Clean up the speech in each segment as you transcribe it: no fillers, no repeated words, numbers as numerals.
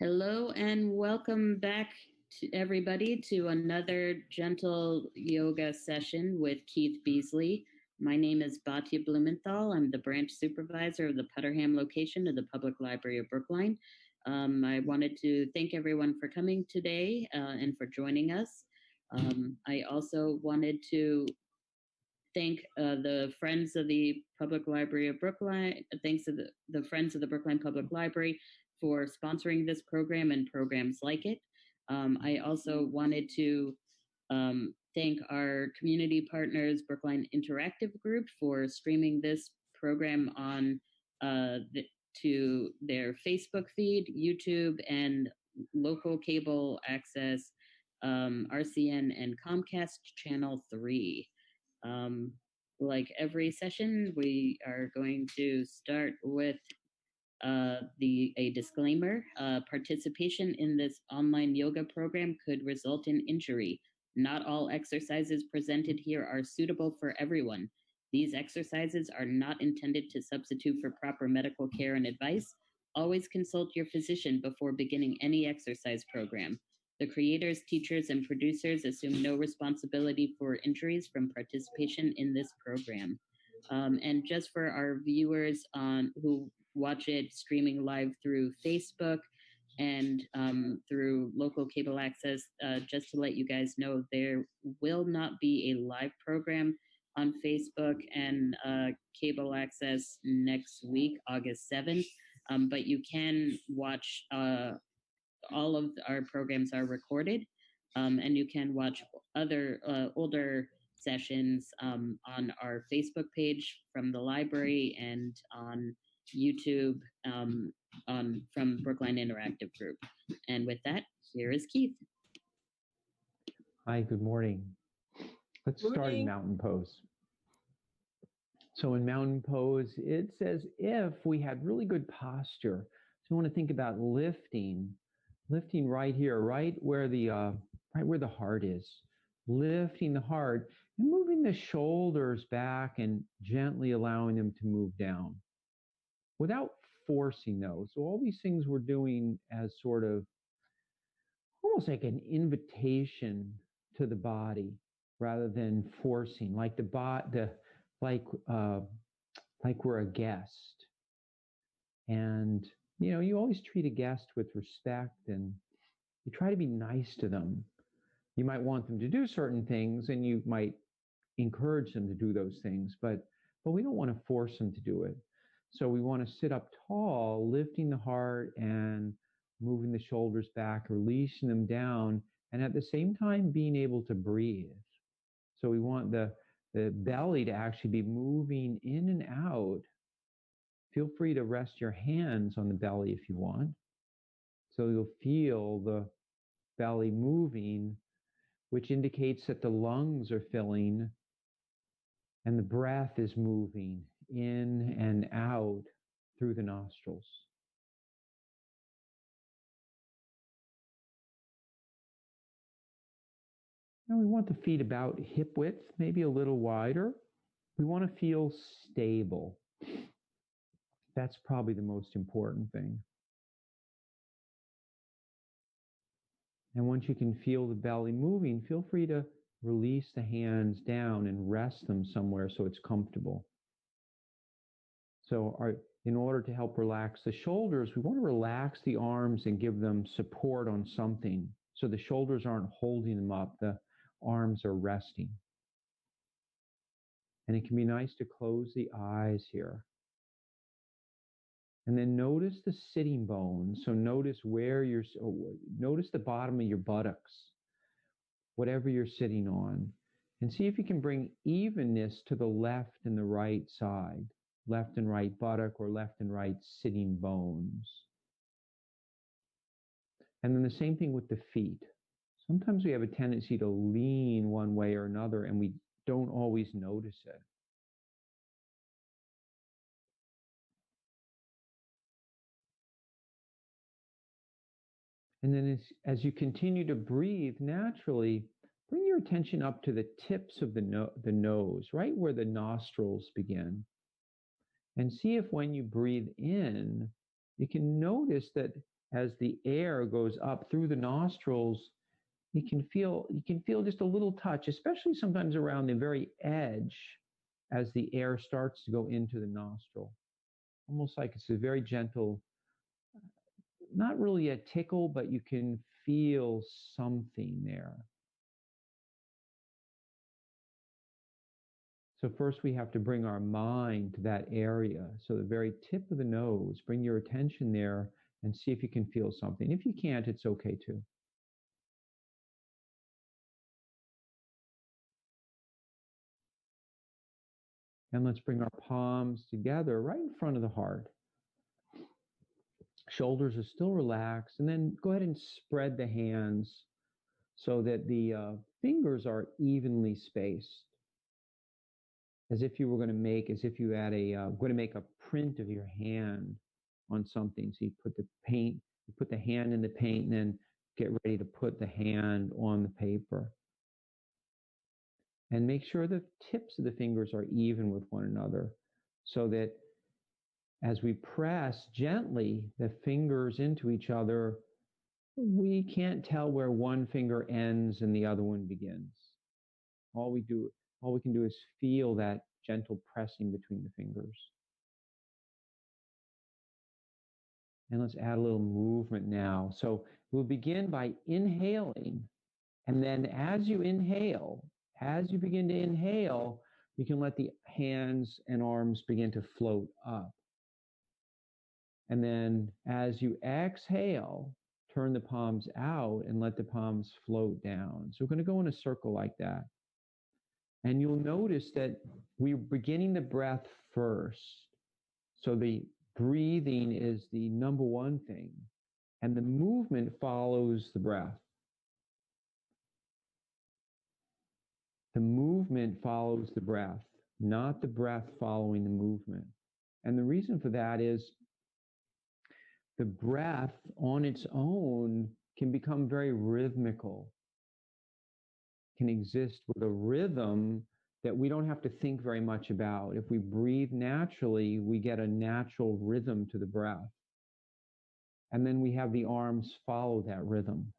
Hello and welcome back to everybody to another gentle yoga session with Keith Beasley. My name is Batya Blumenthal. I'm the branch supervisor of the Putterham location of the Public Library of Brookline. I wanted to thank everyone for coming today and for joining us. I also wanted to thank the Friends of the Public Library of Brookline, thanks to the Friends of the Brookline Public Library for sponsoring this program and programs like it. I also wanted to thank our community partners, Brookline Interactive Group, for streaming this program on to their Facebook feed, YouTube, and local cable access, RCN and Comcast Channel 3. Like every session, we are going to start with a disclaimer. Participation in this online yoga program could result in injury. Not all exercises presented here are suitable for everyone. These exercises are not intended to substitute for proper medical care and advice. Always consult your physician before beginning any exercise program. The creators, teachers, and producers assume no responsibility for injuries from participation in this program. And just for our viewers who watch it streaming live through Facebook and through local cable access, just to let you guys know, there will not be a live program on Facebook and cable access next week, August 7th, but you can watch all of our programs are recorded, and you can watch other older sessions on our Facebook page from the library and on YouTube from Brookline Interactive Group. And with that, here is Keith. Hi, good morning. Let's start in mountain pose. So in mountain pose, it's as if we had really good posture. So you want to think about lifting right here, right where the heart is, lifting the heart and moving the shoulders back and gently allowing them to move down without forcing those. So all these things we're doing as sort of almost like an invitation to the body rather than forcing, like like we're a guest. And you always treat a guest with respect and you try to be nice to them. You might want them to do certain things and you might encourage them to do those things, but we don't want to force them to do it. So we want to sit up tall, lifting the heart and moving the shoulders back, releasing them down, and at the same time being able to breathe. So we want the belly to actually be moving in and out. Feel free to rest your hands on the belly if you want. So you'll feel the belly moving, which indicates that the lungs are filling and the breath is moving in and out through the nostrils. Now we want the feet about hip width, maybe a little wider. We want to feel stable. That's probably the most important thing. And once you can feel the belly moving, feel free to release the hands down and rest them somewhere so it's comfortable. So in order to help relax the shoulders, we want to relax the arms and give them support on something. So the shoulders aren't holding them up, the arms are resting. And it can be nice to close the eyes here. And then notice the sitting bones. So notice notice the bottom of your buttocks, whatever you're sitting on. And see if you can bring evenness to the left and the right side, left and right buttock or left and right sitting bones. And then the same thing with the feet. Sometimes we have a tendency to lean one way or another and we don't always notice it. And then as you continue to breathe naturally, bring your attention up to the tips of the nose, right where the nostrils begin. And see if when you breathe in, you can notice that as the air goes up through the nostrils, you can feel just a little touch, especially sometimes around the very edge as the air starts to go into the nostril. Almost like it's a very gentle, not really a tickle, but you can feel something there. So first we have to bring our mind to that area. So the very tip of the nose, bring your attention there and see if you can feel something. If you can't, it's okay too. And let's bring our palms together right in front of the heart. Shoulders are still relaxed. And then go ahead and spread the hands so that the fingers are evenly spaced. As if you had going to make a print of your hand on something. So you put the hand in the paint and then get ready to put the hand on the paper. And make sure the tips of the fingers are even with one another so that as we press gently the fingers into each other, we can't tell where one finger ends and the other one begins. All we can do is feel that gentle pressing between the fingers. And let's add a little movement now. So we'll begin by inhaling. And then as you begin to inhale, you can let the hands and arms begin to float up. And then as you exhale, turn the palms out and let the palms float down. So we're going to go in a circle like that. And you'll notice that we're beginning the breath first. So the breathing is the number one thing, and the movement follows the breath. The movement follows the breath, not the breath following the movement. And the reason for that is the breath on its own can become very rhythmical, can exist with a rhythm that we don't have to think very much about. If we breathe naturally, we get a natural rhythm to the breath. And then we have the arms follow that rhythm.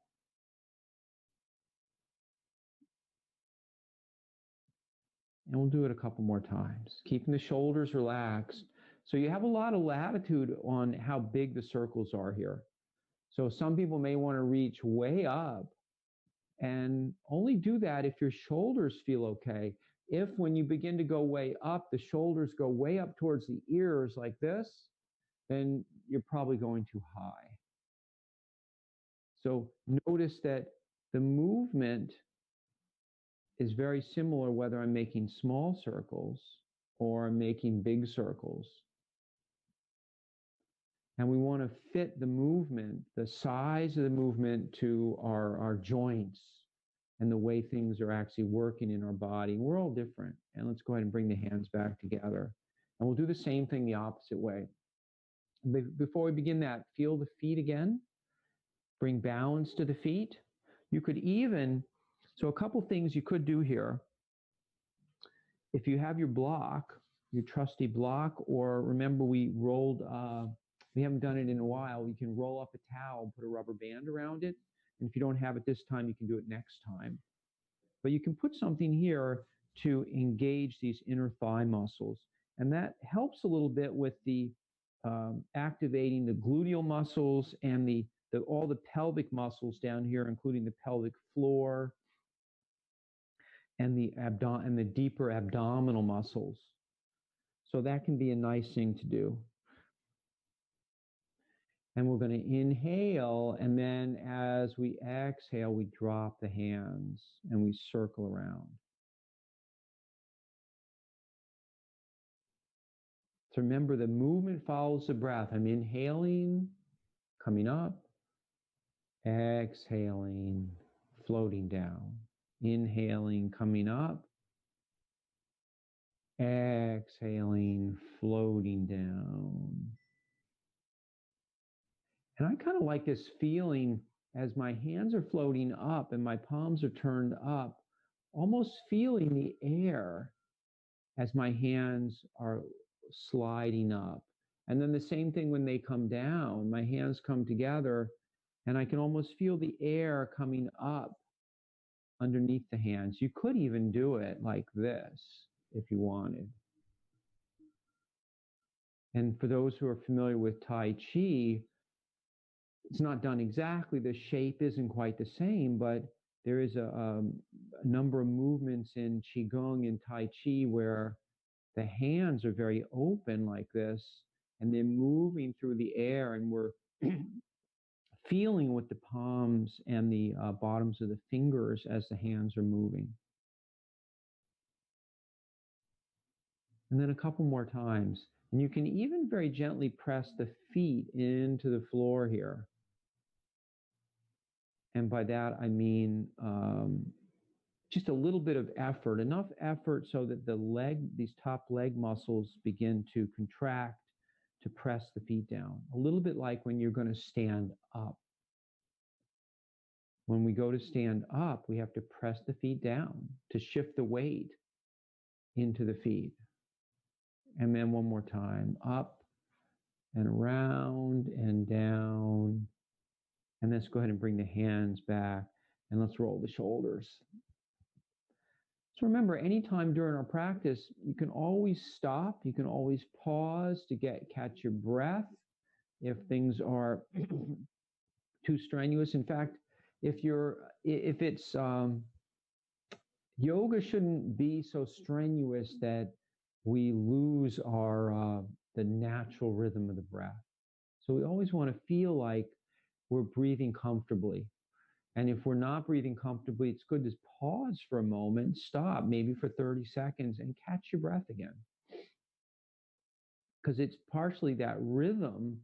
And we'll do it a couple more times, keeping the shoulders relaxed. So you have a lot of latitude on how big the circles are here. So some people may want to reach way up, and only do that if your shoulders feel okay. If when you begin to go way up, the shoulders go way up towards the ears like this, then you're probably going too high. So notice that the movement is very similar whether I'm making small circles or I'm making big circles. And we want to fit the movement, the size of the movement to our joints and the way things are actually working in our body. We're all different. And let's go ahead and bring the hands back together. And we'll do the same thing the opposite way. Before we begin that, feel the feet again. Bring balance to the feet. You could even, so a couple things you could do here. If you have your block, your trusty block, or remember we haven't done it in a while, you can roll up a towel and put a rubber band around it. And if you don't have it this time, you can do it next time. But you can put something here to engage these inner thigh muscles. And that helps a little bit with the activating the gluteal muscles and all the pelvic muscles down here, including the pelvic floor and the deeper abdominal muscles. So that can be a nice thing to do. And we're going to inhale, and then as we exhale, we drop the hands and we circle around. So remember, the movement follows the breath. I'm inhaling, coming up, exhaling, floating down. Inhaling, coming up, exhaling, floating down. And I kind of like this feeling as my hands are floating up and my palms are turned up, almost feeling the air as my hands are sliding up. And then the same thing when they come down, my hands come together and I can almost feel the air coming up underneath the hands. You could even do it like this if you wanted. And for those who are familiar with Tai Chi, it's not done exactly. The shape isn't quite the same, but there is a number of movements in Qigong and Tai Chi where the hands are very open like this, and they're moving through the air, and we're feeling with the palms and the bottoms of the fingers as the hands are moving. And then a couple more times. And you can even very gently press the feet into the floor here. And by that, I mean just a little bit of effort, enough effort so that these top leg muscles begin to contract to press the feet down. A little bit like when you're going to stand up. When we go to stand up, we have to press the feet down to shift the weight into the feet. And then one more time, up and around and down. And let's go ahead and bring the hands back and let's roll the shoulders. So remember, anytime during our practice, you can always stop. You can always pause to catch your breath if things are too strenuous. In fact, if it's yoga shouldn't be so strenuous that we lose the natural rhythm of the breath. So we always want to feel like we're breathing comfortably. And if we're not breathing comfortably, it's good to pause for a moment, stop maybe for 30 seconds and catch your breath again. Because it's partially that rhythm,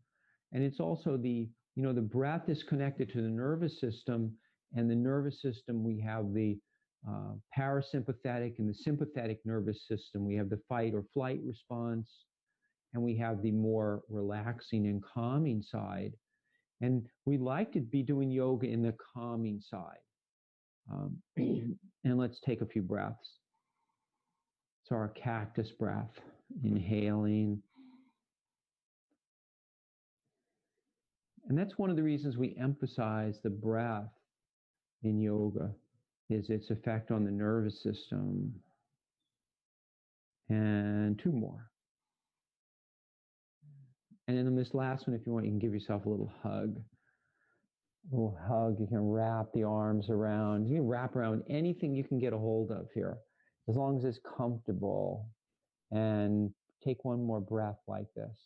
and it's also the breath is connected to the nervous system, and the nervous system, we have the parasympathetic and the sympathetic nervous system. We have the fight or flight response, and we have the more relaxing and calming side. And we like to be doing yoga in the calming side. And let's take a few breaths. So our cactus breath, inhaling. And that's one of the reasons we emphasize the breath in yoga, is its effect on the nervous system. And two more. And then in this last one, if you want, you can give yourself a little hug. A little hug. You can wrap the arms around. You can wrap around anything you can get a hold of here, as long as it's comfortable. And take one more breath like this.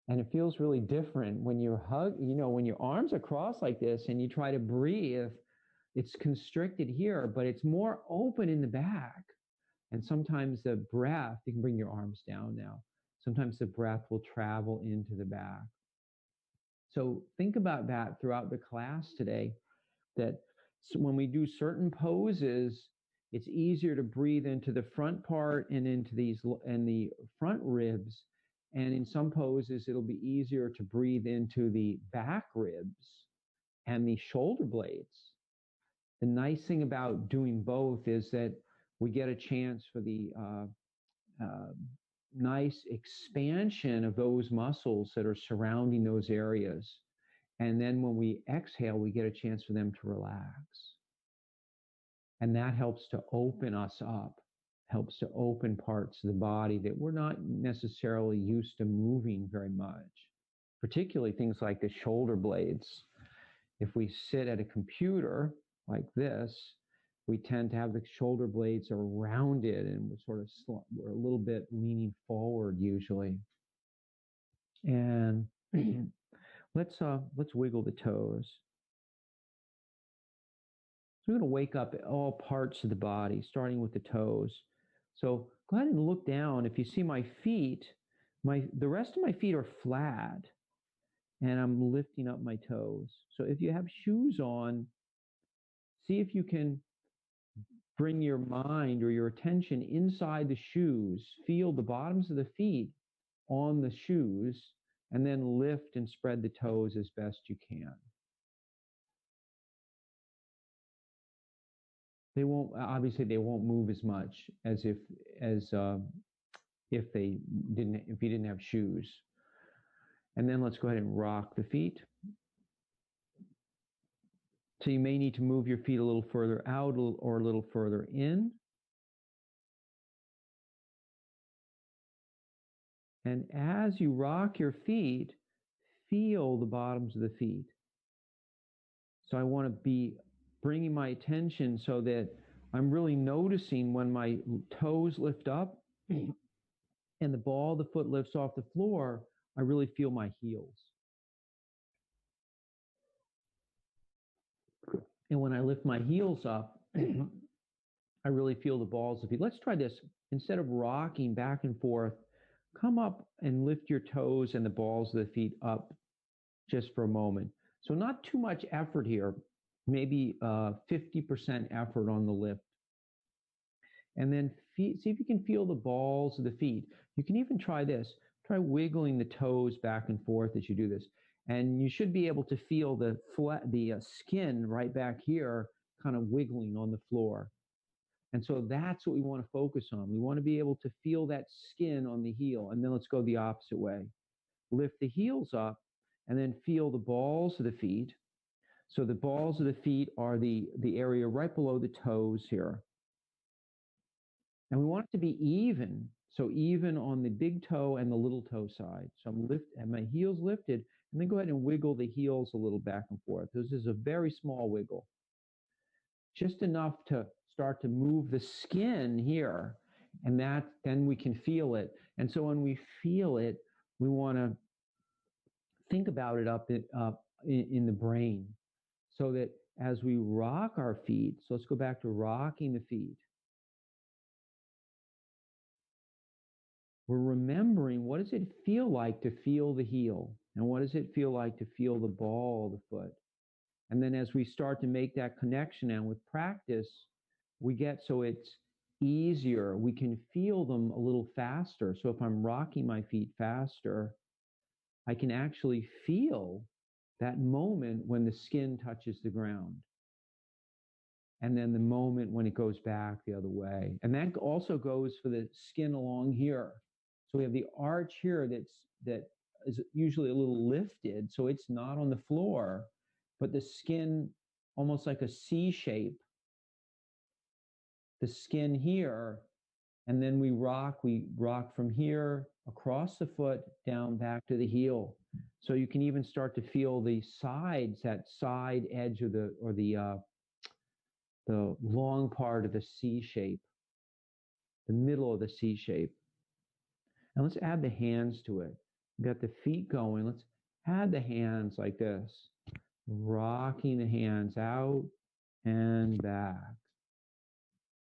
And it feels really different when you hug, when your arms are crossed like this and you try to breathe, it's constricted here, but it's more open in the back. And sometimes the breath, you can bring your arms down now. Sometimes the breath will travel into the back. So think about that throughout the class today, that when we do certain poses, it's easier to breathe into the front part and into the front ribs. And in some poses, it'll be easier to breathe into the back ribs and the shoulder blades. The nice thing about doing both is that we get a chance for the nice expansion of those muscles that are surrounding those areas. And then when we exhale, we get a chance for them to relax. And that helps to open us up, helps to open parts of the body that we're not necessarily used to moving very much, particularly things like the shoulder blades. If we sit at a computer like this, we tend to have the shoulder blades are rounded and we're a little bit leaning forward usually. And let's wiggle the toes. So we're going to wake up all parts of the body, starting with the toes. So go ahead and look down. If you see my feet, the rest of my feet are flat, and I'm lifting up my toes. So if you have shoes on, see if you can bring your mind or your attention inside the shoes. Feel the bottoms of the feet on the shoes, and then lift and spread the toes as best you can. They won't move as much as if you didn't have shoes. And then let's go ahead and rock the feet. So you may need to move your feet a little further out or a little further in. And as you rock your feet, feel the bottoms of the feet. So I want to be bringing my attention so that I'm really noticing when my toes lift up and the ball of the foot lifts off the floor, I really feel my heels. And when I lift my heels up, I really feel the balls of feet. Let's try this. Instead of rocking back and forth, come up and lift your toes and the balls of the feet up just for a moment. So not too much effort here, maybe 50% effort on the lift. And then see if you can feel the balls of the feet. You can even try this. Try wiggling the toes back and forth as you do this. And you should be able to feel the skin right back here kind of wiggling on the floor. And so that's what we want to focus on. We want to be able to feel that skin on the heel. And then let's go the opposite way. Lift the heels up and then feel the balls of the feet. So the balls of the feet are the area right below the toes here. And we want it to be even. So even on the big toe and the little toe side. So and my heels lifted, and then go ahead and wiggle the heels a little back and forth. This is a very small wiggle. Just enough to start to move the skin here, and then we can feel it. And so when we feel it, we want to think about it up in the brain, so that as we rock our feet, so let's go back to rocking the feet. We're remembering, what does it feel like to feel the heel? And what does it feel like to feel the ball of the foot? And then as we start to make that connection, and with practice, we get so it's easier. We can feel them a little faster. So if I'm rocking my feet faster, I can actually feel that moment when the skin touches the ground. And then the moment when it goes back the other way. And that also goes for the skin along here. So we have the arch here that is usually a little lifted, so it's not on the floor, but the skin, almost like a C shape, the skin here, and then we rock from here across the foot down back to the heel. So you can even start to feel the sides, that side edge of the long part of the C shape, the middle of the C shape. And let's add the hands to it. We've got the feet going. Let's add the hands like this, rocking the hands out and back.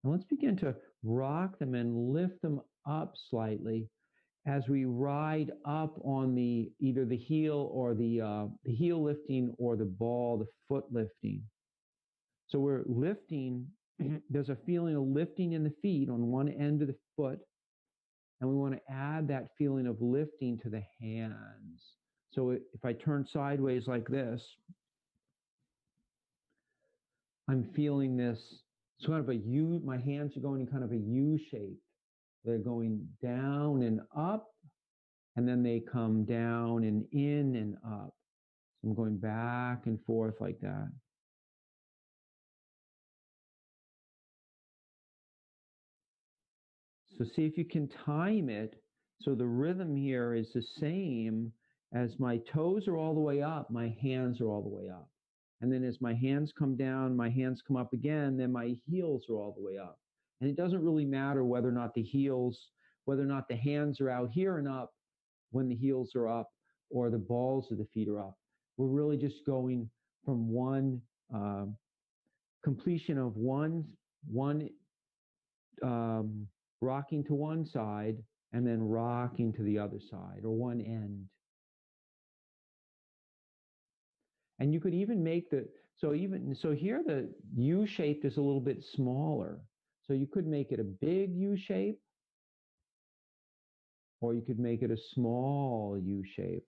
And let's begin to rock them and lift them up slightly as we ride up on either the heel or the heel lifting or the ball, the foot lifting. So we're lifting. There's a feeling of lifting in the feet on one end of the foot. And we want to add that feeling of lifting to the hands. So if I turn sideways like this, I'm feeling this. It's kind of a U. My hands are going in kind of a U shape. They're going down and up, and then they come down and in and up. So I'm going back and forth like that. So see if you can time it so the rhythm here is the same as my toes are all the way up, my hands are all the way up. And then as my hands come down, my hands come up again, then my heels are all the way up. And it doesn't really matter whether or not the hands are out here and up when the heels are up, or the balls of the feet are up. We're really just going from one completion of one rocking to one side and then rocking to the other side, or one end. And you could even make so here the U shape is a little bit smaller. So you could make it a big U shape, or you could make it a small U shape.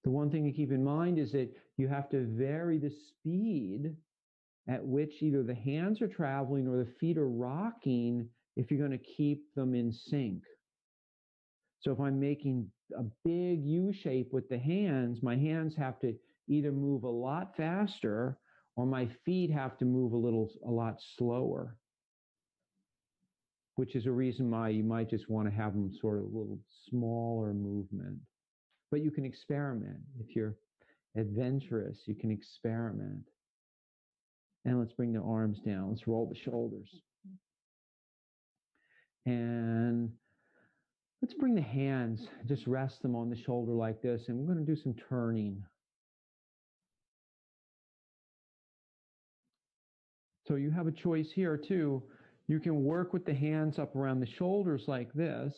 The one thing to keep in mind is that you have to vary the speed at which either the hands are traveling or the feet are rocking if you're going to keep them in sync. So if I'm making a big U shape with the hands, my hands have to either move a lot faster or my feet have to move a lot slower, which is a reason why you might just want to have them sort of a little smaller movement. But you can experiment. If you're adventurous, you can experiment. And let's bring the arms down. Let's roll the shoulders. And let's bring the hands, just rest them on the shoulder like this, and we're going to do some turning. So you have a choice here too. You can work with the hands up around the shoulders like this,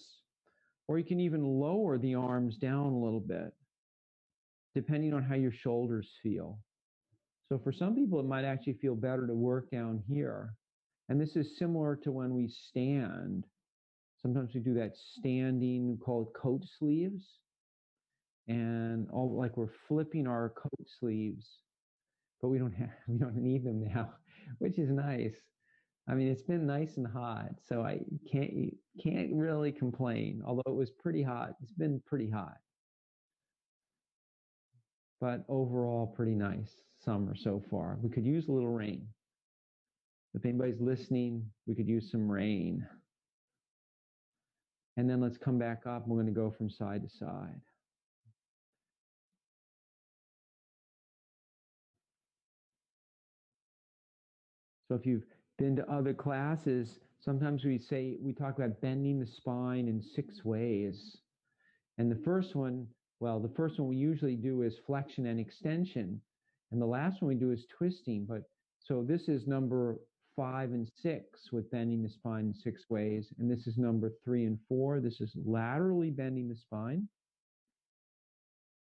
or you can even lower the arms down a little bit, depending on how your shoulders feel. So for some people, it might actually feel better to work down here. And this is similar to when we stand. Sometimes we do that standing, we call it coat sleeves. And all like we're flipping our coat sleeves, but we don't need them now, which is nice. I mean, it's been nice and hot, so I can't really complain. Although it was pretty hot, it's been pretty hot, but overall pretty nice summer so far. We could use a little rain. If anybody's listening, we could use some rain. And then let's come back up. We're going to go from side to side. So if you've been to other classes, sometimes we talk about bending the spine in 6 ways. And the first one we usually do is flexion and extension. And the last one we do is twisting. But so this is number 5 and 6 with bending the spine in 6 ways. And this is number 3 and 4. This is laterally bending the spine,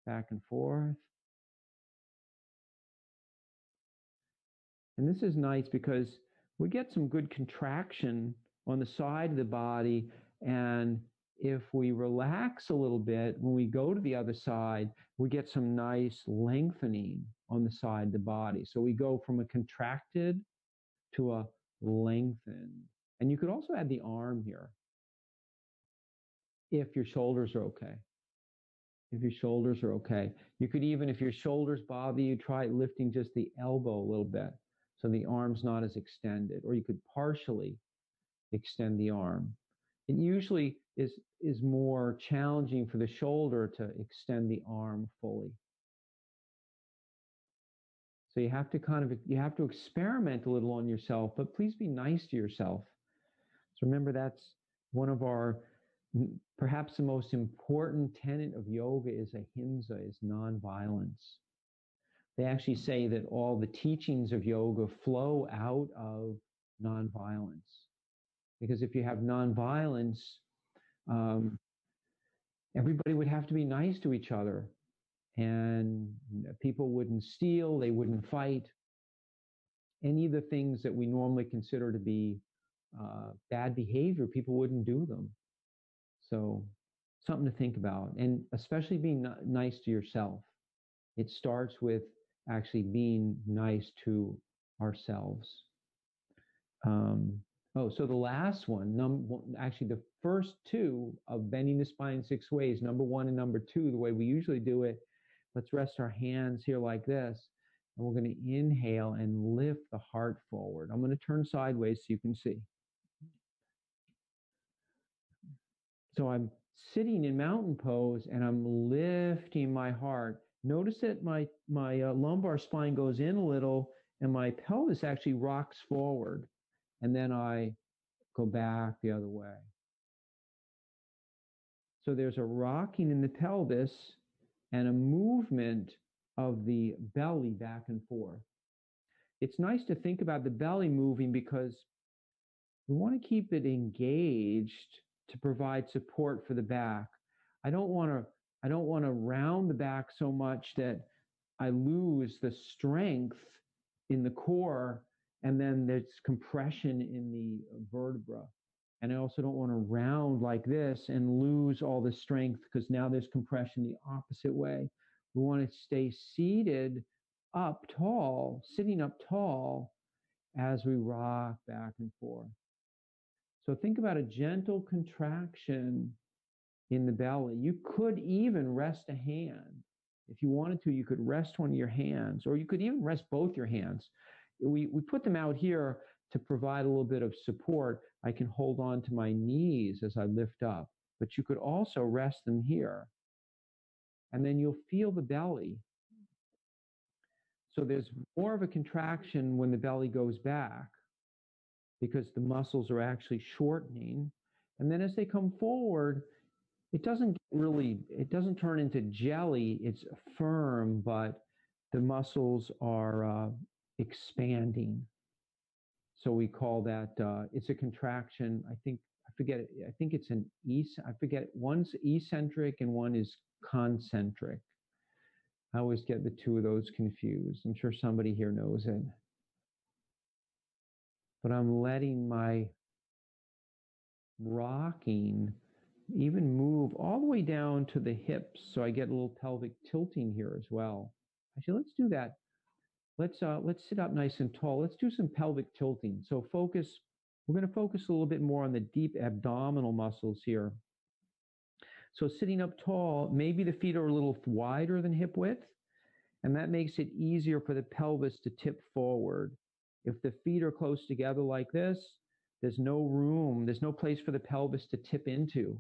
back and forth. And this is nice because we get some good contraction on the side of the body. And if we relax a little bit, when we go to the other side, we get some nice lengthening on the side of the body. So we go from a contracted to a lengthened. And you could also add the arm here if your shoulders are okay. If your shoulders are okay. You could even, if your shoulders bother you, try lifting just the elbow a little bit so the arm's not as extended, or you could partially extend the arm. It usually is more challenging for the shoulder to extend the arm fully. So you have to experiment a little on yourself, but please be nice to yourself. So remember, that's one of our, perhaps the most important tenet of yoga is ahimsa, is nonviolence. They actually say that all the teachings of yoga flow out of nonviolence. Because if you have nonviolence, everybody would have to be nice to each other. And people wouldn't steal, they wouldn't fight. Any of the things that we normally consider to be bad behavior, people wouldn't do them. So something to think about. And especially being nice to yourself. It starts with actually being nice to ourselves. So the last one, actually the first 2 of bending the spine 6 ways, number 1 and number 2, the way we usually do it, let's rest our hands here like this, and we're going to inhale and lift the heart forward. I'm going to turn sideways so you can see. So I'm sitting in mountain pose, and I'm lifting my heart. Notice that my lumbar spine goes in a little, and my pelvis actually rocks forward. And then I go back the other way. So there's a rocking in the pelvis and a movement of the belly back and forth. It's nice to think about the belly moving because we want to keep it engaged to provide support for the back. I don't want to round the back so much that I lose the strength in the core, and then there's compression in the vertebra. And I also don't want to round like this and lose all the strength because now there's compression the opposite way. We want to stay seated up tall, sitting up tall, as we rock back and forth. So think about a gentle contraction in the belly. You could even rest a hand. If you wanted to, you could rest one of your hands, or you could even rest both your hands. We put them out here to provide a little bit of support. I can hold on to my knees as I lift up, but you could also rest them here. And then you'll feel the belly. So there's more of a contraction when the belly goes back because the muscles are actually shortening. And then as they come forward, it doesn't turn into jelly. It's firm, but the muscles are expanding. So we call that, it's a contraction. I forget it. I think it's I forget, one's eccentric and one is concentric. I always get the two of those confused. I'm sure somebody here knows it. But I'm letting my rocking even move all the way down to the hips, so I get a little pelvic tilting here as well. Actually, let's do that. Let's sit up nice and tall. Let's do some pelvic tilting. So we're going to focus a little bit more on the deep abdominal muscles here. So sitting up tall, maybe the feet are a little wider than hip width, and that makes it easier for the pelvis to tip forward. If the feet are close together like this, there's no room, there's no place for the pelvis to tip into.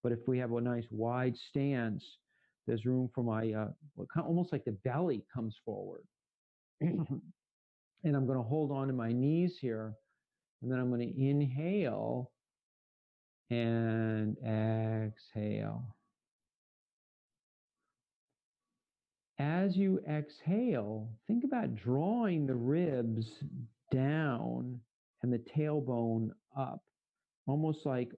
But if we have a nice wide stance, there's room for my, almost like the belly comes forward. And I'm going to hold on to my knees here, and then I'm going to inhale and exhale. As you exhale, think about drawing the ribs down and the tailbone up, almost like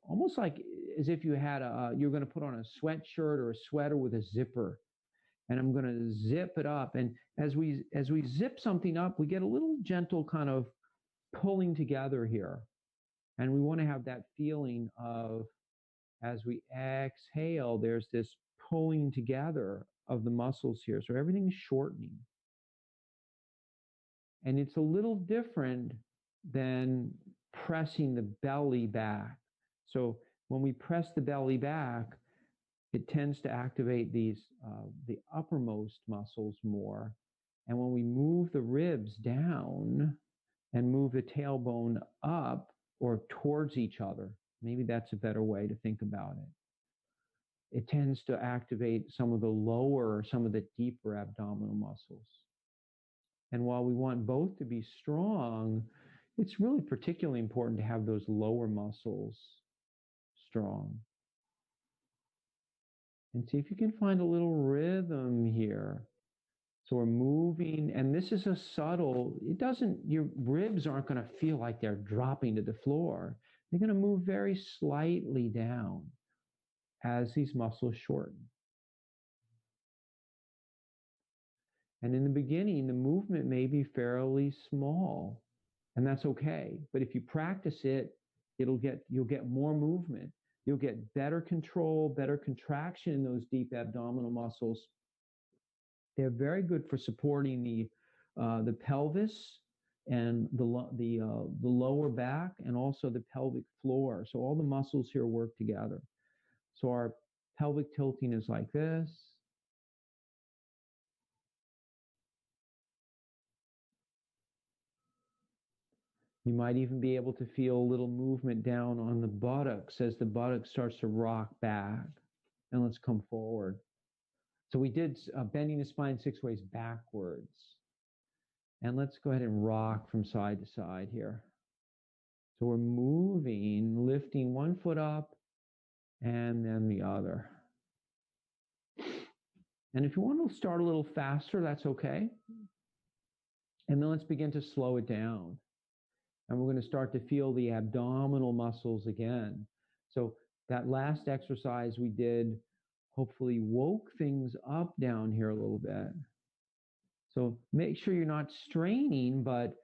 as if you had you're going to put on a sweatshirt or a sweater with a zipper. And I'm going to zip it up. And as we zip something up, we get a little gentle kind of pulling together here. And we want to have that feeling of, as we exhale, there's this pulling together of the muscles here. So everything's shortening. And it's a little different than pressing the belly back. So when we press the belly back, it tends to activate the uppermost muscles more. And when we move the ribs down and move the tailbone up or towards each other, maybe that's a better way to think about it. It tends to activate some of the deeper abdominal muscles. And while we want both to be strong, it's really particularly important to have those lower muscles strong. And see if you can find a little rhythm here. So we're moving, and this is a subtle, your ribs aren't going to feel like they're dropping to the floor. They're going to move very slightly down as these muscles shorten. And in the beginning, the movement may be fairly small, and that's okay. But if you practice it, you'll get more movement. You'll get better control, better contraction in those deep abdominal muscles. They're very good for supporting the pelvis and the lower back, and also the pelvic floor. So all the muscles here work together. So our pelvic tilting is like this. You might even be able to feel a little movement down on the buttocks as the buttock starts to rock back. And let's come forward. So we did bending the spine 6 ways backwards. And let's go ahead and rock from side to side here. So we're moving, lifting one foot up and then the other. And if you want to start a little faster, that's okay. And then let's begin to slow it down. And we're going to start to feel the abdominal muscles again. So that last exercise we did hopefully woke things up down here a little bit. So make sure you're not straining, but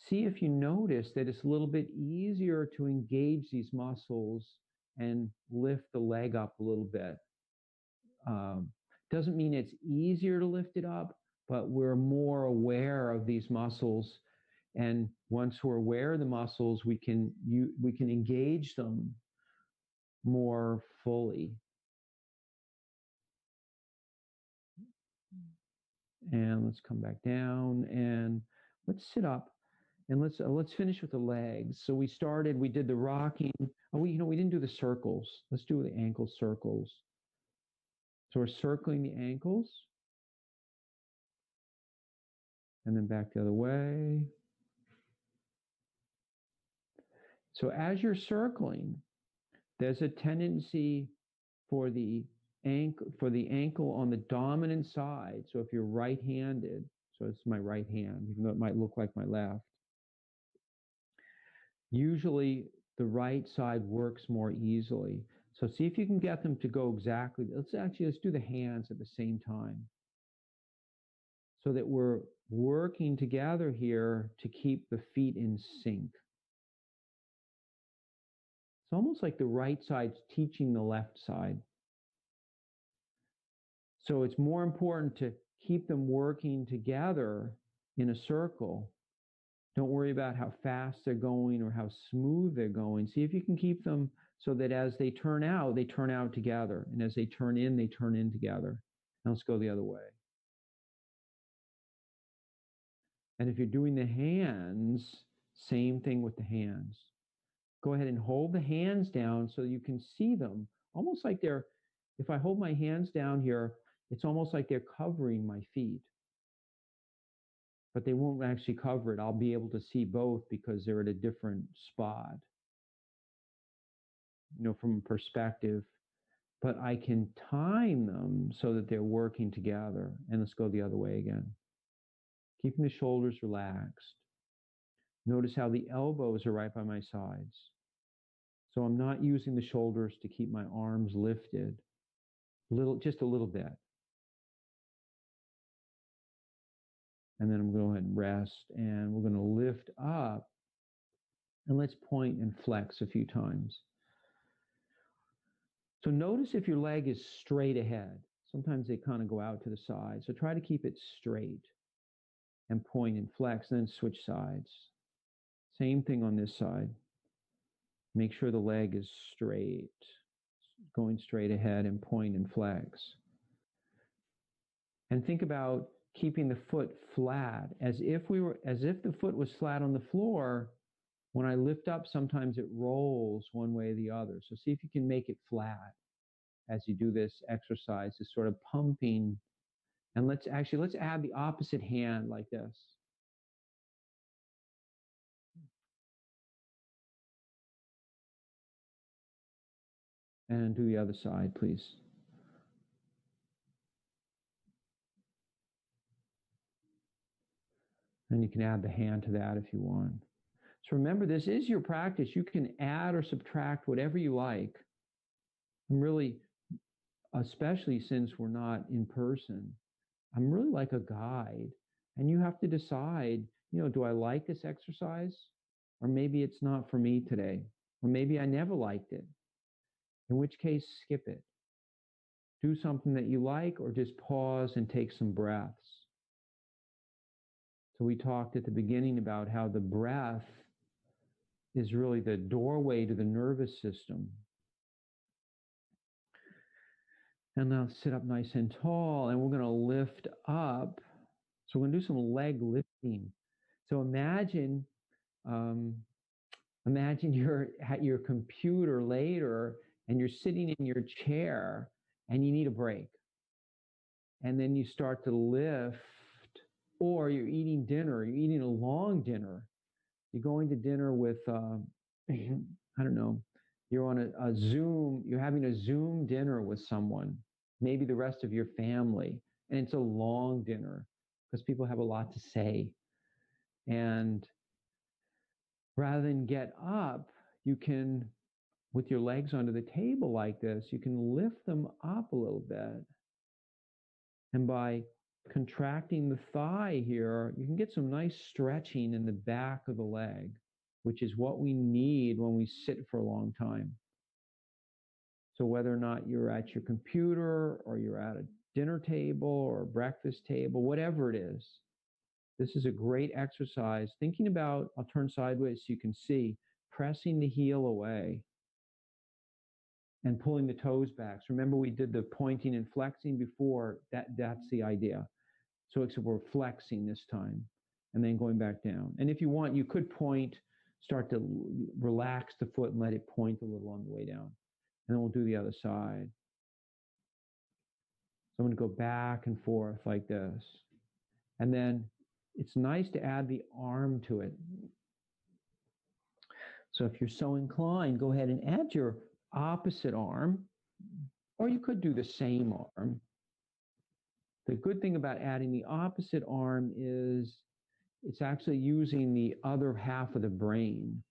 see if you notice that it's a little bit easier to engage these muscles and lift the leg up a little bit. Doesn't mean it's easier to lift it up, but we're more aware of these muscles. And once we're aware of the muscles, we can engage them more fully. And let's come back down and let's sit up and let's finish with the legs. So we did the rocking. Oh, we didn't do the circles. Let's do the ankle circles. So we're circling the ankles and then back the other way. So as you're circling, there's a tendency for the ankle on the dominant side. So if you're right-handed, so it's my right hand, even though it might look like my left, usually the right side works more easily. So see if you can get them to go exactly. Let's do the hands at the same time, so that we're working together here to keep the feet in sync. It's almost like the right side's teaching the left side. So it's more important to keep them working together in a circle. Don't worry about how fast they're going or how smooth they're going. See if you can keep them so that as they turn out together. And as they turn in together. Now let's go the other way. And if you're doing the hands, same thing with the hands. Go ahead and hold the hands down so you can see them. Almost like if I hold my hands down here, it's almost like they're covering my feet. But they won't actually cover it. I'll be able to see both because they're at a different spot, from a perspective. But I can time them so that they're working together. And let's go the other way again. Keeping the shoulders relaxed. Notice how the elbows are right by my sides. So I'm not using the shoulders to keep my arms lifted. Just a little bit. And then I'm going to go ahead and rest. And we're going to lift up. And let's point and flex a few times. So notice if your leg is straight ahead. Sometimes they kind of go out to the side. So try to keep it straight and point and flex, and then switch sides. Same thing on this side. Make sure the leg is straight, going straight ahead, and point and flex. And think about keeping the foot flat, as if the foot was flat on the floor. When I lift up, sometimes it rolls one way or the other. So see if you can make it flat as you do this exercise, this sort of pumping. And let's add the opposite hand like this. And do the other side, please. And you can add the hand to that if you want. So remember, this is your practice. You can add or subtract whatever you like. I'm really, especially since we're not in person, I'm really like a guide. And you have to decide, do I like this exercise? Or maybe it's not for me today. Or maybe I never liked it. In which case, skip it. Do something that you like, or just pause and take some breaths. So we talked at the beginning about how the breath is really the doorway to the nervous system. And now sit up nice and tall, and we're going to lift up. So we're going to do some leg lifting. So imagine you're at your computer later, and you're sitting in your chair, and you need a break. And then you start to lift, or you're eating dinner. You're eating a long dinner. You're going to dinner with, I don't know, you're on a Zoom, you're having a Zoom dinner with someone, maybe the rest of your family, and it's a long dinner because people have a lot to say. And rather than get up, you can, with your legs under the table like this, you can lift them up a little bit. And by contracting the thigh here, you can get some nice stretching in the back of the leg, which is what we need when we sit for a long time. So whether or not you're at your computer or you're at a dinner table or a breakfast table, whatever it is, This is a great exercise. Thinking about, I'll turn sideways so you can see, pressing the heel away and pulling the toes back. So remember we did the pointing and flexing before, that's the idea. So except we're flexing this time and then going back down. And if you want, you could point, start to relax the foot and let it point a little on the way down. And then we'll do the other side. So I'm going to go back and forth like this. And then it's nice to add the arm to it. So if you're so inclined, go ahead and add your opposite arm, or you could do the same arm. The good thing about adding the opposite arm is it's actually using the other half of the brain.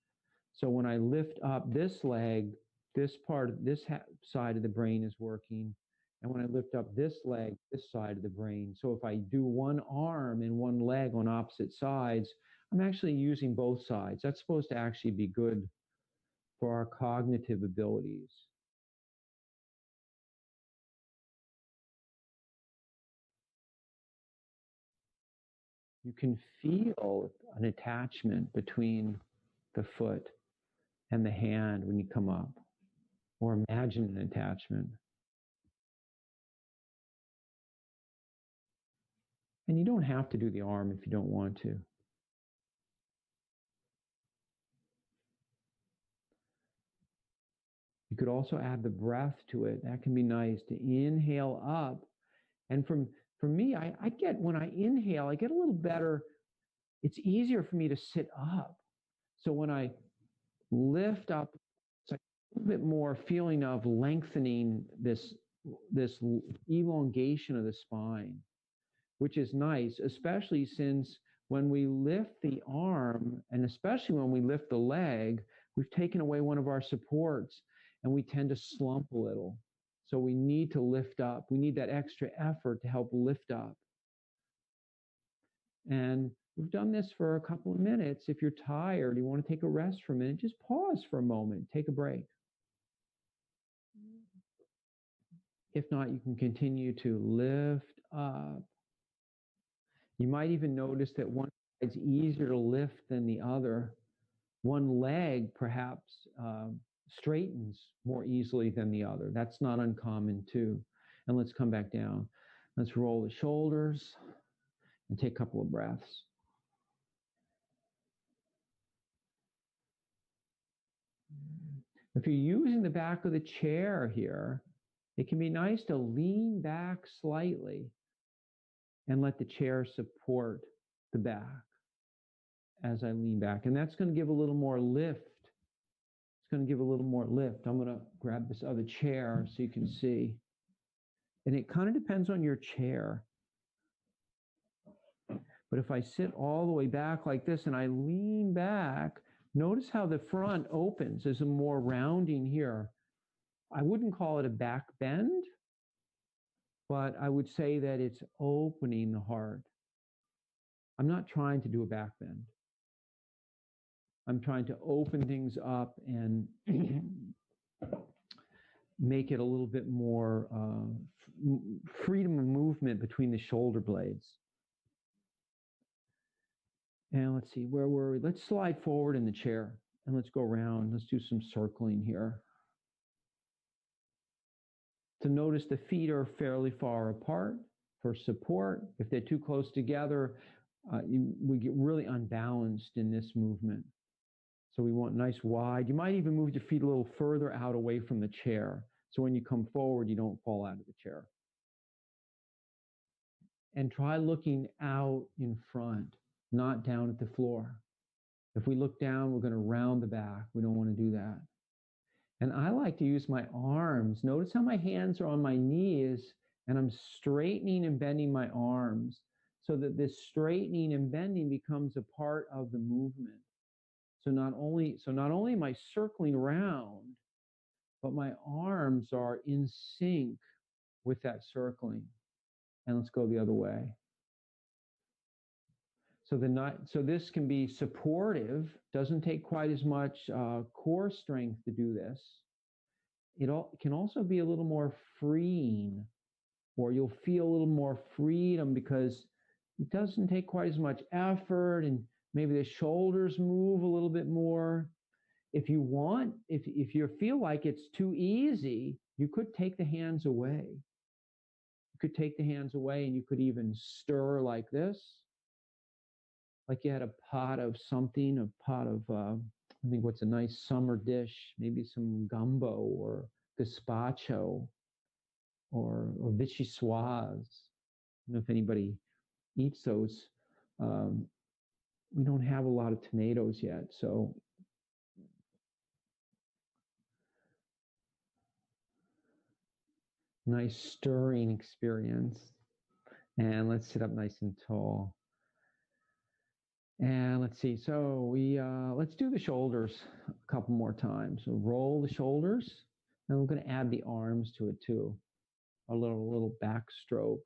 So when I lift up this leg, this side of the brain is working. And when I lift up this leg, this side of the brain. So if I do one arm and one leg on opposite sides, I'm actually using both sides. That's supposed to actually be good for our cognitive abilities. You can feel an attachment between the foot and the hand when you come up, or imagine an attachment. And you don't have to do the arm if you don't want to. You could also add the breath to it. That can be nice to inhale up. And for me, I get, when I inhale, I get a little better. It's easier for me to sit up. So when I lift up, it's like a little bit more feeling of lengthening this elongation of the spine, which is nice, especially since when we lift the arm, and especially when we lift the leg, we've taken away one of our supports and we tend to slump a little. So we need to lift up. We need that extra effort to help lift up. And we've done this for a couple of minutes. If you're tired, you want to take a rest for a minute, just pause for a moment, take a break. If not, you can continue to lift up. You might even notice that one side's easier to lift than the other. One leg perhaps straightens more easily than the other. That's not uncommon too. And let's come back down. Let's roll the shoulders and take a couple of breaths. If you're using the back of the chair here, it can be nice to lean back slightly and let the chair support the back as I lean back. And that's going to give a little more lift. It's going to give a little more lift. I'm going to grab this other chair so you can see. And it kind of depends on your chair. But if I sit all the way back like this and I lean back, notice how the front opens. There's a more rounding here. I wouldn't call it a back bend, but I would say that it's opening the heart. I'm not trying to do a back bend. I'm trying to open things up and make it a little bit more freedom of movement between the shoulder blades. And let's see, where were we? Let's slide forward in the chair and let's go around. Let's do some circling here. To notice the feet are fairly far apart for support. If they're too close together, we get really unbalanced in this movement. So we want nice wide. You might even move your feet a little further out away from the chair. So when you come forward, you don't fall out of the chair. And try looking out in front, not down at the floor. If we look down, we're going to round the back. We don't want to do that. And I like to use my arms. Notice how my hands are on my knees and I'm straightening and bending my arms so that this straightening and bending becomes a part of the movement. So not only am I circling around, but my arms are in sync with that circling. And let's go the other way. So this can be supportive, doesn't take quite as much core strength to do this. It can also be a little more freeing, or you'll feel a little more freedom because it doesn't take quite as much effort, and maybe the shoulders move a little bit more. If you want, if you feel like it's too easy, you could take the hands away. You could take the hands away and you could even stir like this, like you had a pot of something, a pot of, I think what's a nice summer dish, maybe some gumbo or gazpacho or vichyssoise. I don't know if anybody eats those. We don't have a lot of tomatoes yet, so nice stirring experience. And let's sit up nice and tall. And let's see. So let's do the shoulders a couple more times. So roll the shoulders, and we're going to add the arms to it too. A little backstroke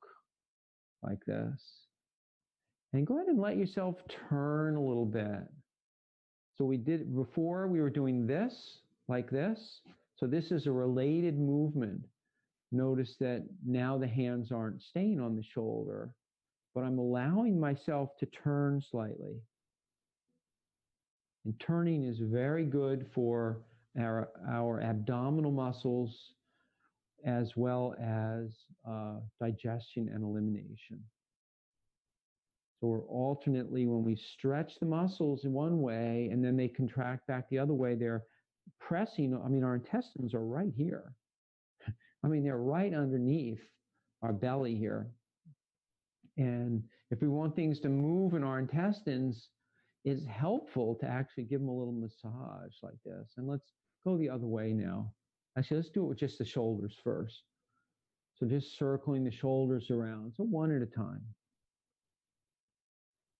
like this. And go ahead and let yourself turn a little bit. So we did before, we were doing this like this. So this is a related movement. Notice that now the hands aren't staying on the shoulder, but I'm allowing myself to turn slightly. And turning is very good for our abdominal muscles as well as digestion and elimination. So we're alternately, when we stretch the muscles in one way and then they contract back the other way, they're pressing. I mean, our intestines are right here. I mean, they're right underneath our belly here. And if we want things to move in our intestines, it's helpful to actually give them a little massage like this. And let's go the other way now. Actually, let's do it with just the shoulders first. So just circling the shoulders around. So one at a time.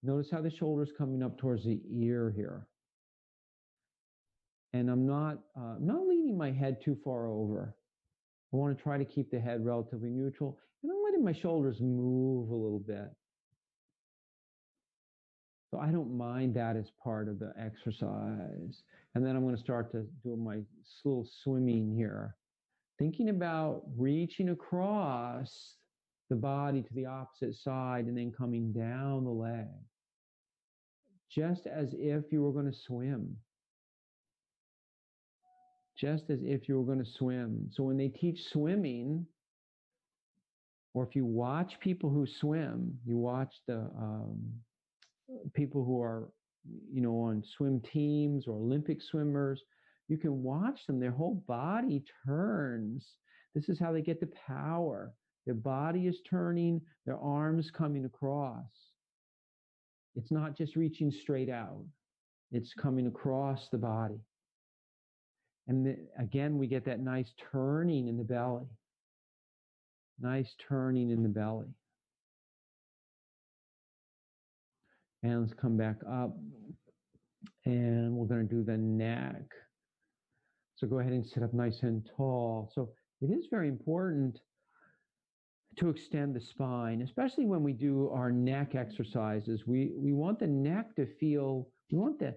Notice how the shoulder's coming up towards the ear here. And I'm not leaning my head too far over. I want to try to keep the head relatively neutral. And I'm letting my shoulders move a little bit. So I don't mind that as part of the exercise. And then I'm going to start to do my little swimming here. Thinking about reaching across the body to the opposite side and then coming down the leg. Just as if you were going to swim. Just as if you were going to swim. So when they teach swimming, or if you watch people who swim, you watch the people who are, on swim teams or Olympic swimmers, you can watch them. Their whole body turns. This is how they get the power. Their body is turning, their arms coming across. It's not just reaching straight out. It's coming across the body. And again, we get that nice turning in the belly. Nice turning in the belly. And let's come back up. And we're going to do the neck. So go ahead and sit up nice and tall. So it is very important to extend the spine, especially when we do our neck exercises. We want the neck to feel, we want the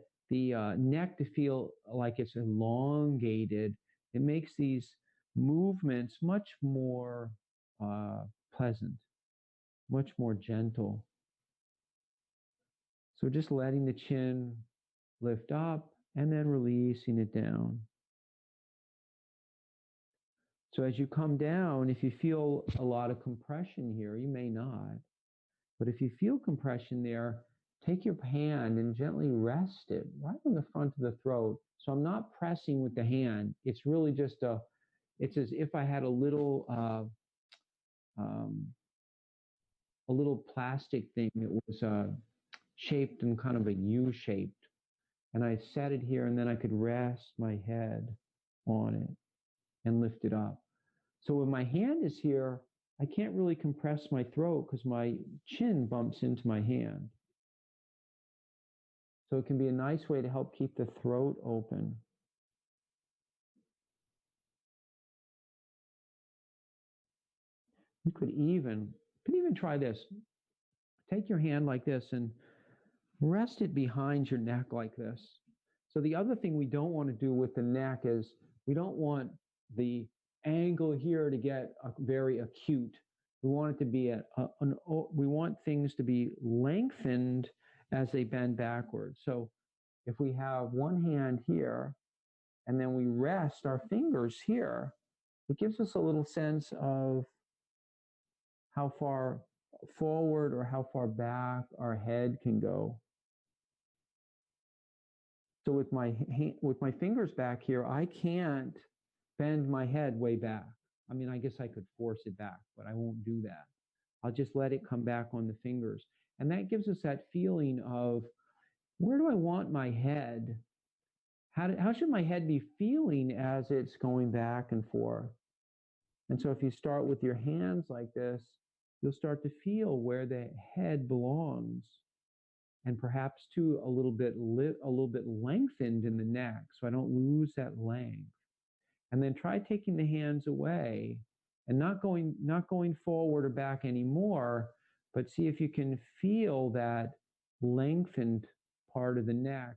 neck to feel like it's elongated. It makes these movements much more pleasant, much more gentle. So just letting the chin lift up and then releasing it down. So as you come down, if you feel a lot of compression here, you may not, but if you feel compression there, take your hand and gently rest it right on the front of the throat. So I'm not pressing with the hand. It's really just it's as if I had a little plastic thing that was shaped in kind of a U-shaped. And I set it here and then I could rest my head on it and lift it up. So when my hand is here, I can't really compress my throat because my chin bumps into my hand. So it can be a nice way to help keep the throat open. You could even try this. Take your hand like this and rest it behind your neck like this. So the other thing we don't want to do with the neck is we don't want the angle here to get very acute. We want it to be we want things to be lengthened as they bend backwards. So if we have one hand here and then we rest our fingers here, it gives us a little sense of how far forward or how far back our head can go. So with my fingers back here, I can't bend my head way back. I mean, I guess I could force it back, but I won't do that. I'll just let it come back on the fingers. And that gives us that feeling of, where do I want my head? How should my head be feeling as it's going back and forth? And so if you start with your hands like this, you'll start to feel where the head belongs, and perhaps too a little bit lengthened in the neck, so I don't lose that length. And then try taking the hands away and not going forward or back anymore, but see if you can feel that lengthened part of the neck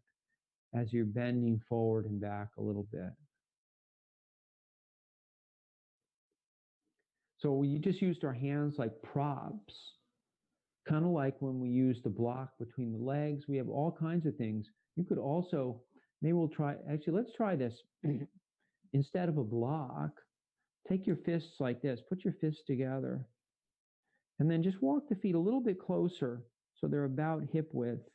as you're bending forward and back a little bit. So we just used our hands like props, kind of like when we use the block between the legs. We have all kinds of things. You could also, maybe let's try this. Instead of a block, take your fists like this, put your fists together, and then just walk the feet a little bit closer so they're about hip width.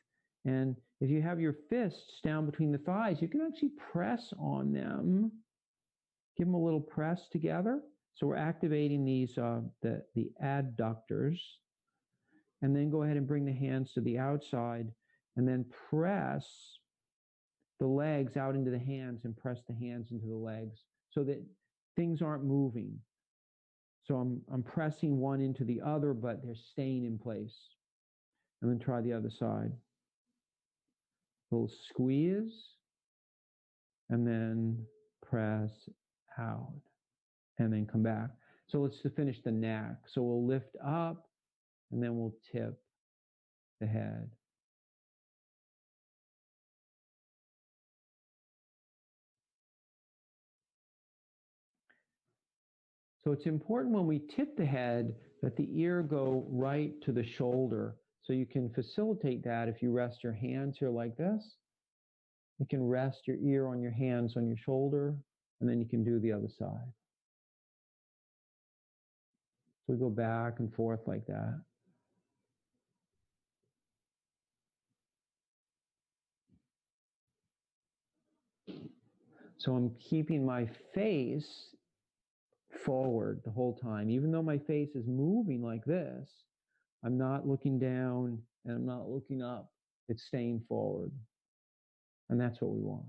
And if you have your fists down between the thighs, you can actually press on them. Give them a little press together. So we're activating these the adductors. And then go ahead and bring the hands to the outside and then press the legs out into the hands and press the hands into the legs so that things aren't moving. So I'm pressing one into the other, but they're staying in place. And then try the other side. A little squeeze, and then press out, and then come back. So let's finish the neck. So we'll lift up, and then we'll tip the head. So it's important when we tip the head that the ear go right to the shoulder. So you can facilitate that if you rest your hands here like this. You can rest your ear on your hands on your shoulder, and then you can do the other side. So we go back and forth like that. So I'm keeping my face forward the whole time. Even though my face is moving like this, I'm not looking down and I'm not looking up. It's staying forward. And that's what we want.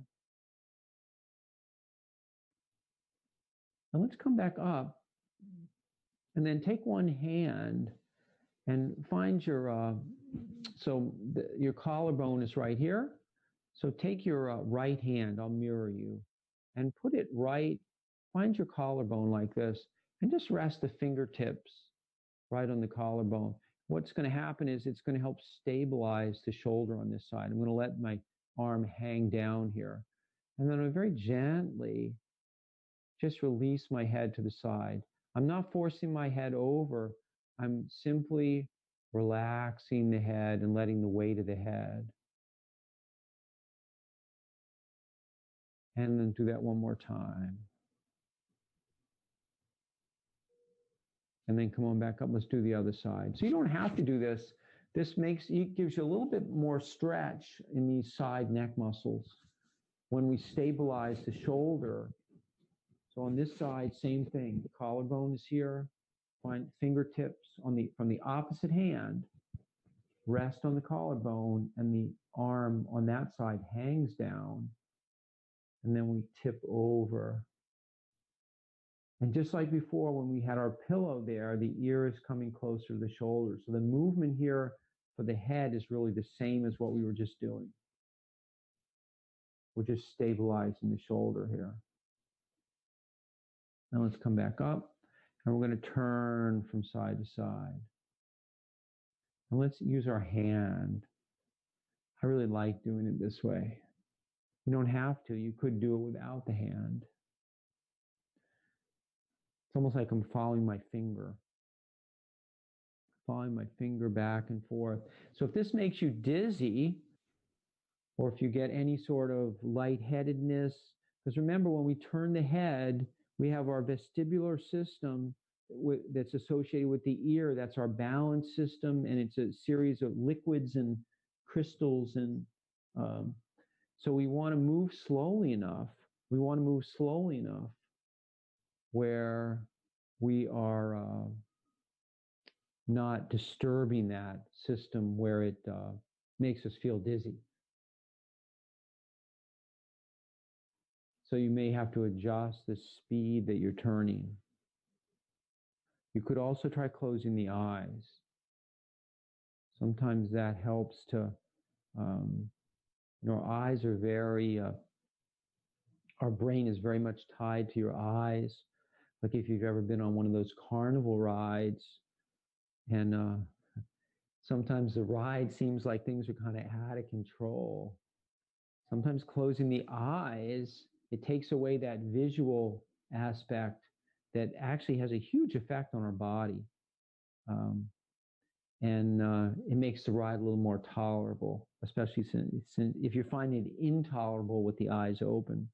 And let's come back up and then take one hand and find your, your collarbone is right here. So take your right hand, I'll mirror you, and put it right, find your collarbone like this, and just rest the fingertips right on the collarbone. What's going to happen is it's going to help stabilize the shoulder on this side. I'm going to let my arm hang down here. And then I very gently just release my head to the side. I'm not forcing my head over. I'm simply relaxing the head and letting the weight of the head. And then do that one more time. And then come on back up. Let's do the other side. So you don't have to do this. This gives you a little bit more stretch in these side neck muscles when we stabilize the shoulder. So on this side, same thing. The collarbone is here. Find fingertips from the opposite hand. Rest on the collarbone, and the arm on that side hangs down. And then we tip over. And just like before, when we had our pillow there, the ear is coming closer to the shoulder. So the movement here for the head is really the same as what we were just doing. We're just stabilizing the shoulder here. Now let's come back up, and we're going to turn from side to side. And let's use our hand. I really like doing it this way. You don't have to. You could do it without the hand. It's almost like I'm following my finger. following my finger back and forth. So if this makes you dizzy, or if you get any sort of lightheadedness, because remember, when we turn the head, we have our vestibular system that's associated with the ear. That's our balance system, and it's a series of liquids and crystals. And so we want to move slowly enough. We want to move slowly enough where we are not disturbing that system where it makes us feel dizzy. So you may have to adjust the speed that you're turning. You could also try closing the eyes. Sometimes that helps to, our eyes are very, our brain is very much tied to your eyes. Like if you've ever been on one of those carnival rides, and sometimes the ride seems like things are kind of out of control. Sometimes closing the eyes, it takes away that visual aspect that actually has a huge effect on our body. And it makes the ride a little more tolerable, especially since if you're finding it intolerable with the eyes open.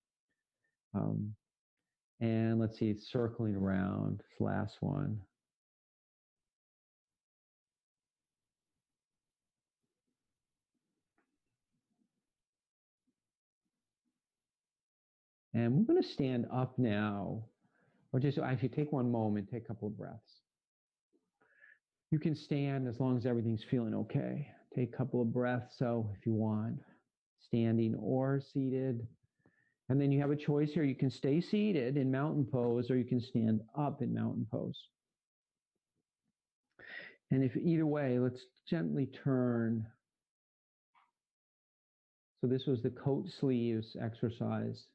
And let's see, it's circling around, this last one. And we're going to stand up now, or just actually take one moment, take a couple of breaths. You can stand as long as everything's feeling okay. Take a couple of breaths, so if you want, standing or seated. And then you have a choice here. You can stay seated in mountain pose, or you can stand up in mountain pose. And if either way, let's gently turn. So this was the coat sleeves exercise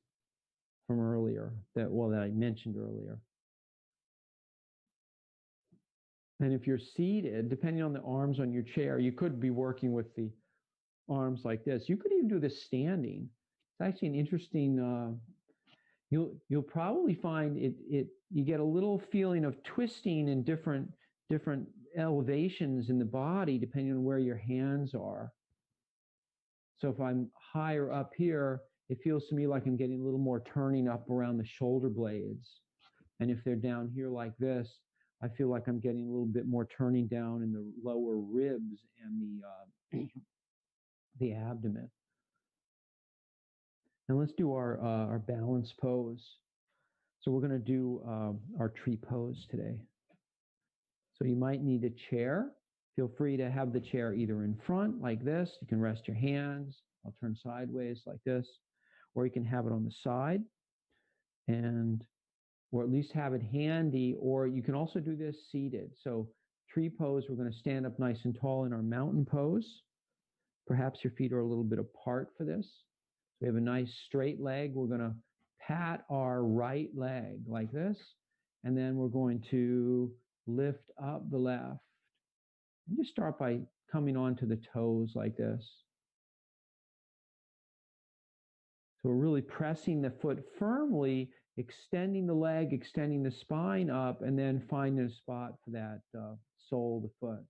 from earlier, that I mentioned earlier. And if you're seated, depending on the arms on your chair, you could be working with the arms like this. You could even do this standing. It's actually an interesting, you'll probably find you get a little feeling of twisting in different elevations in the body, depending on where your hands are. So if I'm higher up here, it feels to me like I'm getting a little more turning up around the shoulder blades. And if they're down here like this, I feel like I'm getting a little bit more turning down in the lower ribs and the abdomen. And let's do our balance pose. So we're going to do our tree pose today. So you might need a chair. Feel free to have the chair either in front like this. You can rest your hands. I'll turn sideways like this. Or you can have it on the side, or at least have it handy, or you can also do this seated. So tree pose, we're going to stand up nice and tall in our mountain pose. Perhaps your feet are a little bit apart for this. So we have a nice straight leg. We're going to pat our right leg like this, and then we're going to lift up the left. And just start by coming onto the toes like this. So we're really pressing the foot firmly, extending the leg, extending the spine up, and then finding a spot for that sole of the foot.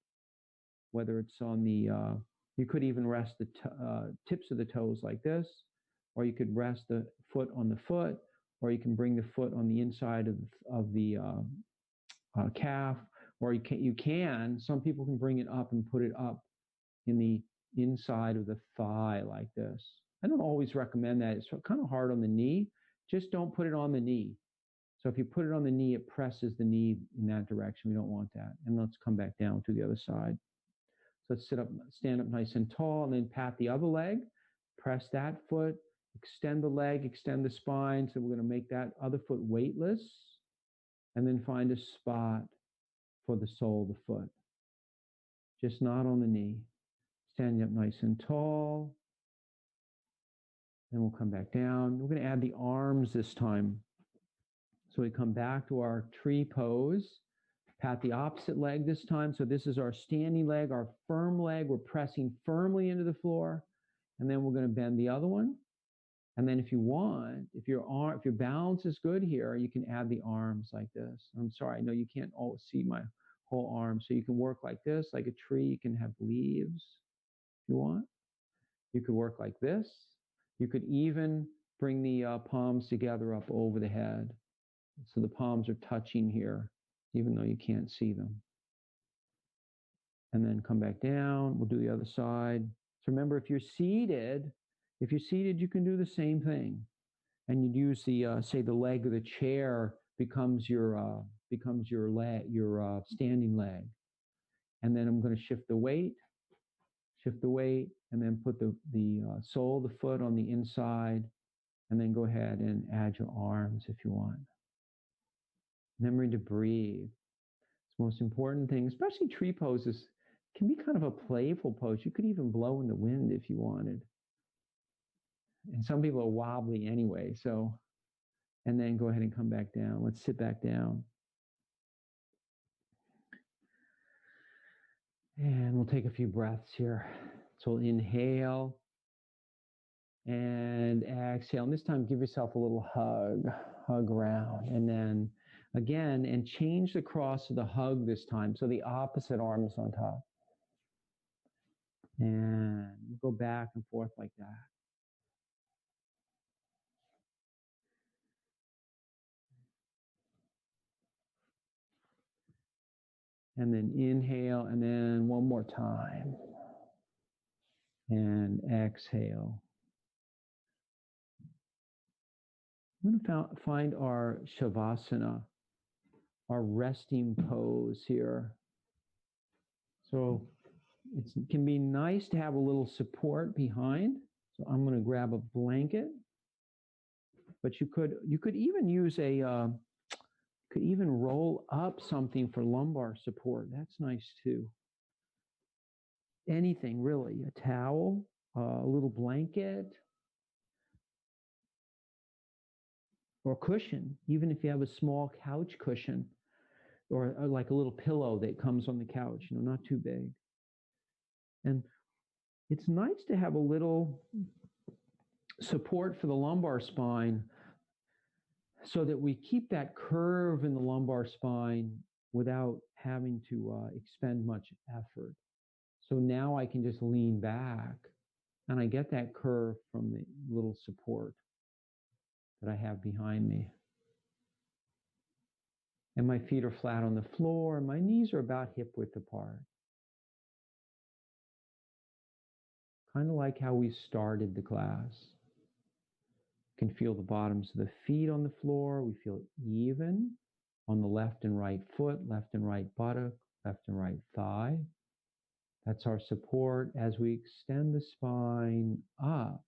Whether it's on the, you could even rest the tips of the toes like this, or you could rest the foot on the foot, or you can bring the foot on the inside of the calf, or you can, some people can bring it up and put it up in the inside of the thigh like this. I don't always recommend that. It's kind of hard on the knee. Just don't put it on the knee. So if you put it on the knee, it presses the knee in that direction. We don't want that. And let's come back down to the other side. So let's stand up nice and tall, and then pat the other leg. Press that foot, extend the leg, extend the spine. So we're going to make that other foot weightless, and then find a spot for the sole of the foot. Just not on the knee. Standing up nice and tall. Then we'll come back down. We're going to add the arms this time. So we come back to our tree pose. Pat the opposite leg this time. So this is our standing leg, our firm leg. We're pressing firmly into the floor. And then we're going to bend the other one. And then if you want, if your balance is good here, you can add the arms like this. I'm sorry, I know you can't always see my whole arm. So you can work like this, like a tree. You can have leaves if you want. You could work like this. You could even bring the palms together up over the head. So the palms are touching here, even though you can't see them. And then come back down. We'll do the other side. So remember, if you're seated, you can do the same thing. And you'd use the, say, the leg of the chair becomes your leg, your standing leg. And then I'm going to shift the weight, and then put the sole of the foot on the inside, and then go ahead and add your arms if you want. Remembering to breathe. It's the most important thing, especially tree poses, can be kind of a playful pose. You could even blow in the wind if you wanted. And some people are wobbly anyway, so, and then go ahead and come back down. Let's sit back down. And we'll take a few breaths here. So we'll inhale and exhale. And this time, give yourself a little hug around. And then again, and change the cross of the hug this time. So the opposite arm is on top. And we'll go back and forth like that. And then inhale, and then one more time. And exhale. I'm going to find our Shavasana, our resting pose here. So it can be nice to have a little support behind. So I'm going to grab a blanket, but you could even use could even roll up something for lumbar support. That's nice too. Anything really, a towel, a little blanket, or cushion, even if you have a small couch cushion, or like a little pillow that comes on the couch, not too big. And it's nice to have a little support for the lumbar spine so that we keep that curve in the lumbar spine without having to expend much effort. So now I can just lean back and I get that curve from the little support that I have behind me. And my feet are flat on the floor, and my knees are about hip width apart. Kind of like how we started the class. You can feel the bottoms of the feet on the floor. We feel even on the left and right foot, left and right buttock, left and right thigh. That's our support as we extend the spine up.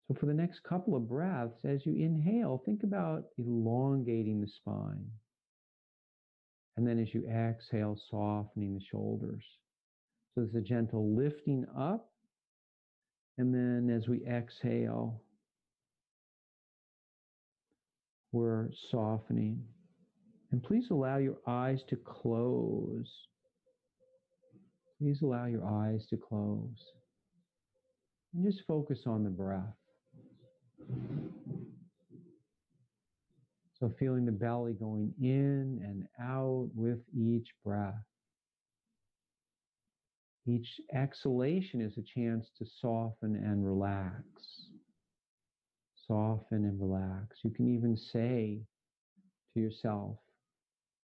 So for the next couple of breaths, as you inhale, think about elongating the spine. And then as you exhale, softening the shoulders. So there's a gentle lifting up. And then as we exhale, we're softening. And please allow your eyes to close. Please allow your eyes to close. And just focus on the breath. So feeling the belly going in and out with each breath. Each exhalation is a chance to soften and relax. Soften and relax. You can even say to yourself,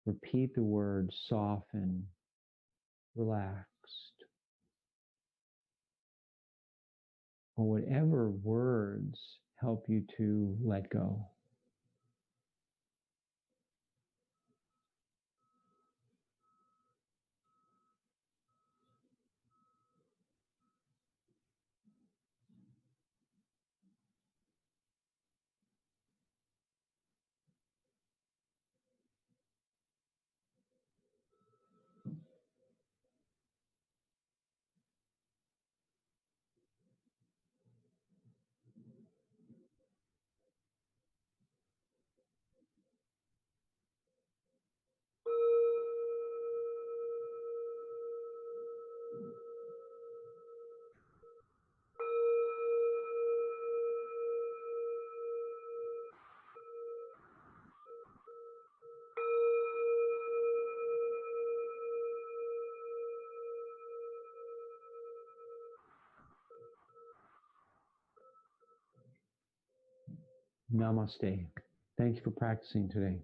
repeat the word soften, relaxed, or whatever words help you to let go. Namaste. Thank you for practicing today.